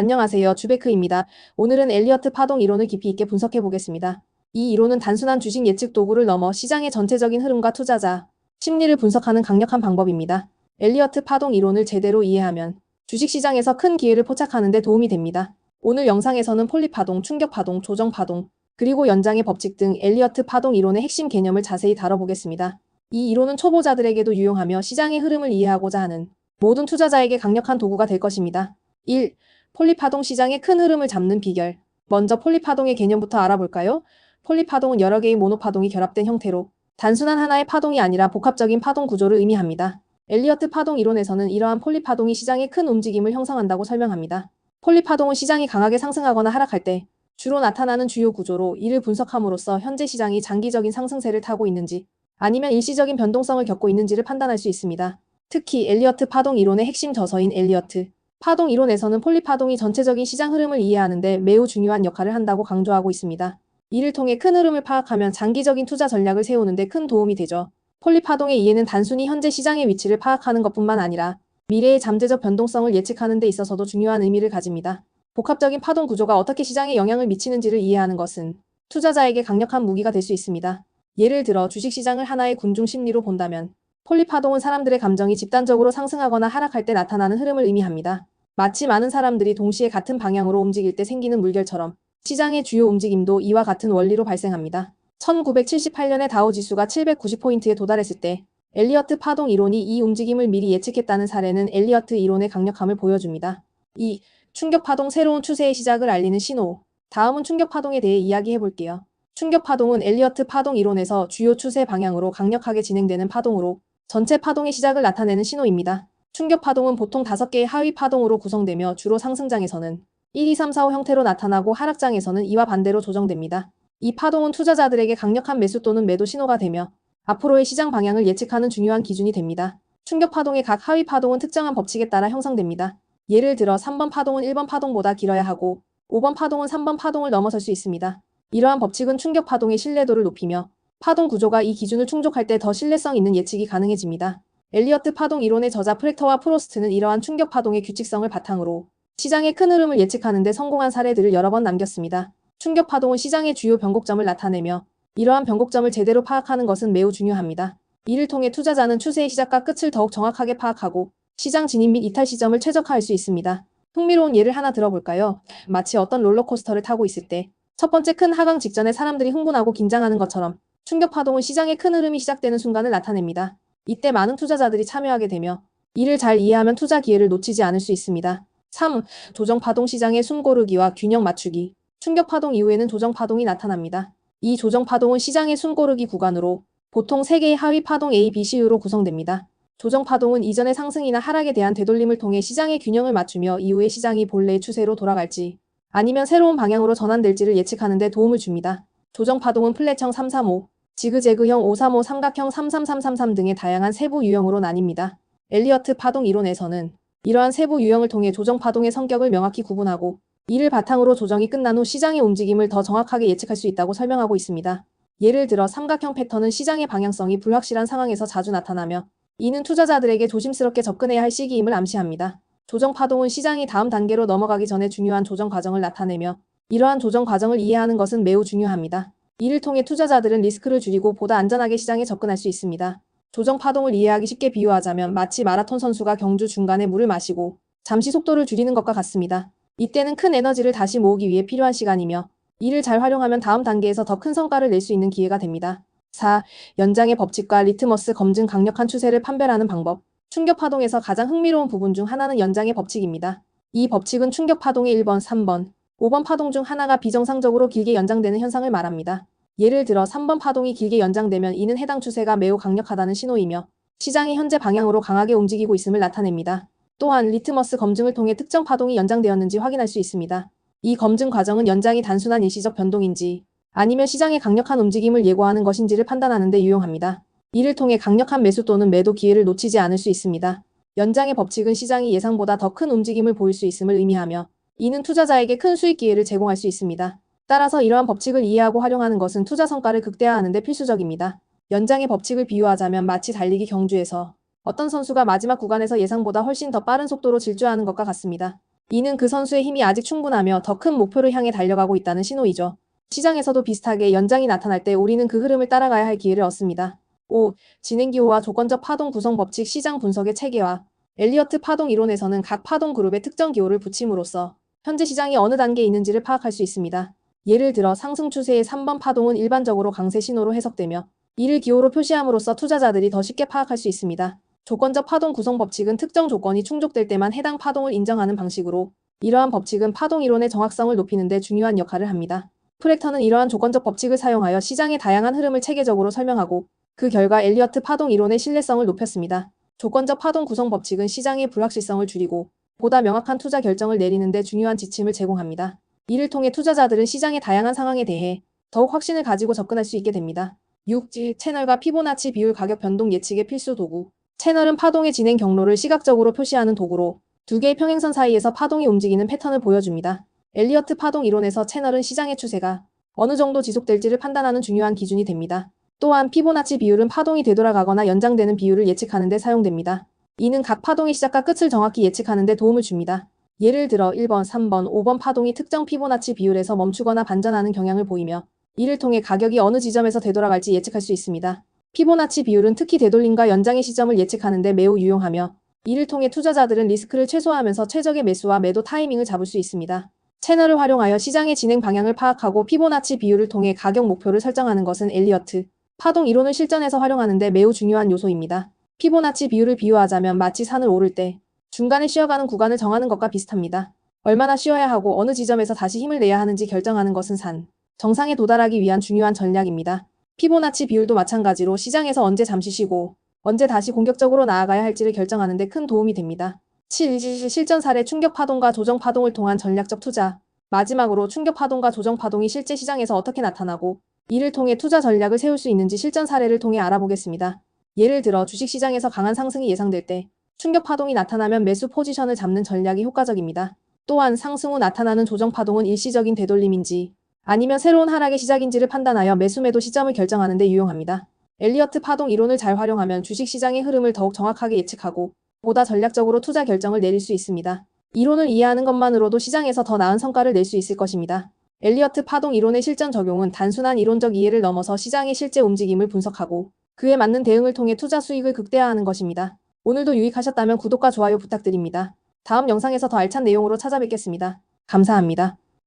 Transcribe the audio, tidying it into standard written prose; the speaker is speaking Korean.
안녕하세요. 주베크입니다. 오늘은 엘리어트 파동 이론을 깊이 있게 분석해 보겠습니다. 이 이론은 단순한 주식 예측 도구를 넘어 시장의 전체적인 흐름과 투자자 심리를 분석하는 강력한 방법입니다. 엘리어트 파동 이론을 제대로 이해하면 주식시장에서 큰 기회를 포착하는 데 도움이 됩니다. 오늘 영상에서는 폴리 파동, 충격 파동, 조정 파동, 그리고 연장의 법칙 등 엘리어트 파동 이론의 핵심 개념을 자세히 다뤄보겠습니다. 이 이론은 초보자들에게도 유용하며 시장의 흐름을 이해하고자 하는 모든 투자자에게 강력한 도구가 될 것입니다. 1. 폴리파동 시장의 큰 흐름을 잡는 비결. 먼저 폴리파동의 개념부터 알아볼까요? 폴리파동은 여러 개의 모노파동이 결합된 형태로 단순한 하나의 파동이 아니라 복합적인 파동 구조를 의미합니다. 엘리어트 파동 이론에서는 이러한 폴리파동이 시장의 큰 움직임을 형성한다고 설명합니다. 폴리파동은 시장이 강하게 상승하거나 하락할 때 주로 나타나는 주요 구조로 이를 분석함으로써 현재 시장이 장기적인 상승세를 타고 있는지 아니면 일시적인 변동성을 겪고 있는지를 판단할 수 있습니다. 특히 엘리어트 파동 이론의 핵심 저서인 엘리어트 파동 이론에서는 폴리파동이 전체적인 시장 흐름을 이해하는 데 매우 중요한 역할을 한다고 강조하고 있습니다. 이를 통해 큰 흐름을 파악하면 장기적인 투자 전략을 세우는 데 큰 도움이 되죠. 폴리파동의 이해는 단순히 현재 시장의 위치를 파악하는 것뿐만 아니라 미래의 잠재적 변동성을 예측하는 데 있어서도 중요한 의미를 가집니다. 복합적인 파동 구조가 어떻게 시장에 영향을 미치는지를 이해하는 것은 투자자에게 강력한 무기가 될 수 있습니다. 예를 들어 주식시장을 하나의 군중 심리로 본다면 폴리파동은 사람들의 감정이 집단적으로 상승하거나 하락할 때 나타나는 흐름을 의미합니다. 마치 많은 사람들이 동시에 같은 방향으로 움직일 때 생기는 물결처럼 시장의 주요 움직임도 이와 같은 원리로 발생합니다. 1978년에 다우지수가 790포인트에 도달했을 때 엘리어트 파동 이론이 이 움직임을 미리 예측했다는 사례는 엘리어트 이론의 강력함을 보여줍니다. 2. 충격 파동 새로운 추세의 시작을 알리는 신호. 다음은 충격 파동에 대해 이야기해 볼게요. 충격 파동은 엘리어트 파동 이론에서 주요 추세 방향으로 강력하게 진행되는 파동으로 전체 파동의 시작을 나타내는 신호입니다. 충격 파동은 보통 5개의 하위 파동으로 구성되며 주로 상승장에서는 1, 2, 3, 4, 5 형태로 나타나고 하락장에서는 이와 반대로 조정됩니다. 이 파동은 투자자들에게 강력한 매수 또는 매도 신호가 되며 앞으로의 시장 방향을 예측하는 중요한 기준이 됩니다. 충격 파동의 각 하위 파동은 특정한 법칙에 따라 형성됩니다. 예를 들어 3번 파동은 1번 파동보다 길어야 하고 5번 파동은 3번 파동을 넘어설 수 있습니다. 이러한 법칙은 충격 파동의 신뢰도를 높이며 파동 구조가 이 기준을 충족할 때 더 신뢰성 있는 예측이 가능해집니다. 엘리어트 파동 이론의 저자 프렉터와 프로스트는 이러한 충격 파동의 규칙성을 바탕으로 시장의 큰 흐름을 예측하는 데 성공한 사례들을 여러 번 남겼습니다. 충격 파동은 시장의 주요 변곡점을 나타내며 이러한 변곡점을 제대로 파악하는 것은 매우 중요합니다. 이를 통해 투자자는 추세의 시작과 끝을 더욱 정확하게 파악하고 시장 진입 및 이탈 시점을 최적화할 수 있습니다. 흥미로운 예를 하나 들어볼까요? 마치 어떤 롤러코스터를 타고 있을 때 첫 번째 큰 하강 직전에 사람들이 흥분하고 긴장하는 것처럼 충격 파동은 시장의 큰 흐름이 시작되는 순간을 나타냅니다. 이때 많은 투자자들이 참여하게 되며 이를 잘 이해하면 투자 기회를 놓치지 않을 수 있습니다. 3. 조정 파동 시장의 숨고르기와 균형 맞추기. 충격 파동 이후에는 조정 파동이 나타납니다. 이 조정 파동은 시장의 숨고르기 구간으로 보통 3개의 하위 파동 A, B, C로 구성됩니다. 조정 파동은 이전의 상승이나 하락에 대한 되돌림을 통해 시장의 균형을 맞추며 이후에 시장이 본래의 추세로 돌아갈지 아니면 새로운 방향으로 전환될지를 예측하는 데 도움을 줍니다. 조정 파동은 플랫형 335, 지그재그형 535, 삼각형 33333 등의 다양한 세부 유형으로 나뉩니다. 엘리어트 파동 이론에서는 이러한 세부 유형을 통해 조정 파동의 성격을 명확히 구분하고 이를 바탕으로 조정이 끝난 후 시장의 움직임을 더 정확하게 예측할 수 있다고 설명하고 있습니다. 예를 들어 삼각형 패턴은 시장의 방향성이 불확실한 상황에서 자주 나타나며 이는 투자자들에게 조심스럽게 접근해야 할 시기임을 암시합니다. 조정 파동은 시장이 다음 단계로 넘어가기 전에 중요한 조정 과정을 나타내며 이러한 조정 과정을 이해하는 것은 매우 중요합니다. 이를 통해 투자자들은 리스크를 줄이고 보다 안전하게 시장에 접근할 수 있습니다. 조정 파동을 이해하기 쉽게 비유하자면 마치 마라톤 선수가 경주 중간에 물을 마시고 잠시 속도를 줄이는 것과 같습니다. 이때는 큰 에너지를 다시 모으기 위해 필요한 시간이며 이를 잘 활용하면 다음 단계에서 더 큰 성과를 낼 수 있는 기회가 됩니다. 4. 연장의 법칙과 리트머스 검증 강력한 추세를 판별하는 방법. 충격 파동에서 가장 흥미로운 부분 중 하나는 연장의 법칙입니다. 이 법칙은 충격 파동의 1번, 3번, 5번 파동 중 하나가 비정상적으로 길게 연장되는 현상을 말합니다. 예를 들어 3번 파동이 길게 연장되면 이는 해당 추세가 매우 강력하다는 신호이며 시장이 현재 방향으로 강하게 움직이고 있음을 나타냅니다. 또한 리트머스 검증을 통해 특정 파동이 연장되었는지 확인할 수 있습니다. 이 검증 과정은 연장이 단순한 일시적 변동인지 아니면 시장의 강력한 움직임을 예고하는 것인지를 판단하는 데 유용합니다. 이를 통해 강력한 매수 또는 매도 기회를 놓치지 않을 수 있습니다. 연장의 법칙은 시장이 예상보다 더 큰 움직임을 보일 수 있음을 의미하며 이는 투자자에게 큰 수익 기회를 제공할 수 있습니다. 따라서 이러한 법칙을 이해하고 활용하는 것은 투자 성과를 극대화하는 데 필수적입니다. 연장의 법칙을 비유하자면 마치 달리기 경주에서 어떤 선수가 마지막 구간에서 예상보다 훨씬 더 빠른 속도로 질주하는 것과 같습니다. 이는 그 선수의 힘이 아직 충분하며 더 큰 목표를 향해 달려가고 있다는 신호이죠. 시장에서도 비슷하게 연장이 나타날 때 우리는 그 흐름을 따라가야 할 기회를 얻습니다. 5. 진행기호와 조건적 파동 구성 법칙 시장 분석의 체계화. 엘리어트 파동 이론에서는 각 파동 그룹에 특정 기호를 붙임으로써 현재 시장이 어느 단계에 있는지를 파악할 수 있습니다. 예를 들어 상승 추세의 3번 파동은 일반적으로 강세 신호로 해석되며 이를 기호로 표시함으로써 투자자들이 더 쉽게 파악할 수 있습니다. 조건적 파동 구성 법칙은 특정 조건이 충족될 때만 해당 파동을 인정하는 방식으로 이러한 법칙은 파동 이론의 정확성을 높이는 데 중요한 역할을 합니다. 프랙터는 이러한 조건적 법칙을 사용하여 시장의 다양한 흐름을 체계적으로 설명하고 그 결과 엘리어트 파동 이론의 신뢰성을 높였습니다. 조건적 파동 구성 법칙은 시장의 불확실성을 줄이고 보다 명확한 투자 결정을 내리는 데 중요한 지침을 제공합니다. 이를 통해 투자자들은 시장의 다양한 상황에 대해 더욱 확신을 가지고 접근할 수 있게 됩니다. 6. 채널과 피보나치 비율 가격 변동 예측의 필수 도구. 채널은 파동의 진행 경로를 시각적으로 표시하는 도구로 두 개의 평행선 사이에서 파동이 움직이는 패턴을 보여줍니다. 엘리어트 파동 이론에서 채널은 시장의 추세가 어느 정도 지속될지를 판단하는 중요한 기준이 됩니다. 또한 피보나치 비율은 파동이 되돌아가거나 연장되는 비율을 예측하는 데 사용됩니다. 이는 각 파동의 시작과 끝을 정확히 예측하는 데 도움을 줍니다. 예를 들어 1번, 3번, 5번 파동이 특정 피보나치 비율에서 멈추거나 반전하는 경향을 보이며 이를 통해 가격이 어느 지점에서 되돌아갈지 예측할 수 있습니다. 피보나치 비율은 특히 되돌림과 연장의 시점을 예측하는 데 매우 유용하며 이를 통해 투자자들은 리스크를 최소화하면서 최적의 매수와 매도 타이밍을 잡을 수 있습니다. 채널을 활용하여 시장의 진행 방향을 파악하고 피보나치 비율을 통해 가격 목표를 설정하는 것은 엘리어트 파동 이론을 실전에서 활용하는 데 매우 중요한 요소입니다. 피보나치 비율을 비유하자면 마치 산을 오를 때 중간에 쉬어가는 구간을 정하는 것과 비슷합니다. 얼마나 쉬어야 하고 어느 지점에서 다시 힘을 내야 하는지 결정하는 것은 산 정상에 도달하기 위한 중요한 전략입니다. 피보나치 비율도 마찬가지로 시장에서 언제 잠시 쉬고 언제 다시 공격적으로 나아가야 할지를 결정하는 데 큰 도움이 됩니다. 7. 실전 사례 충격 파동과 조정 파동을 통한 전략적 투자. 마지막으로 충격 파동과 조정 파동이 실제 시장에서 어떻게 나타나고 이를 통해 투자 전략을 세울 수 있는지 실전 사례를 통해 알아보겠습니다. 예를 들어 주식시장에서 강한 상승이 예상될 때 충격 파동이 나타나면 매수 포지션을 잡는 전략이 효과적입니다. 또한 상승 후 나타나는 조정 파동은 일시적인 되돌림인지 아니면 새로운 하락의 시작인지를 판단하여 매수 매도 시점을 결정하는 데 유용합니다. 엘리어트 파동 이론을 잘 활용하면 주식시장의 흐름을 더욱 정확하게 예측하고 보다 전략적으로 투자 결정을 내릴 수 있습니다. 이론을 이해하는 것만으로도 시장에서 더 나은 성과를 낼 수 있을 것입니다. 엘리어트 파동 이론의 실전 적용은 단순한 이론적 이해를 넘어서 시장의 실제 움직임을 분석하고 그에 맞는 대응을 통해 투자 수익을 극대화하는 것입니다. 오늘도 유익하셨다면 구독과 좋아요 부탁드립니다. 다음 영상에서 더 알찬 내용으로 찾아뵙겠습니다. 감사합니다.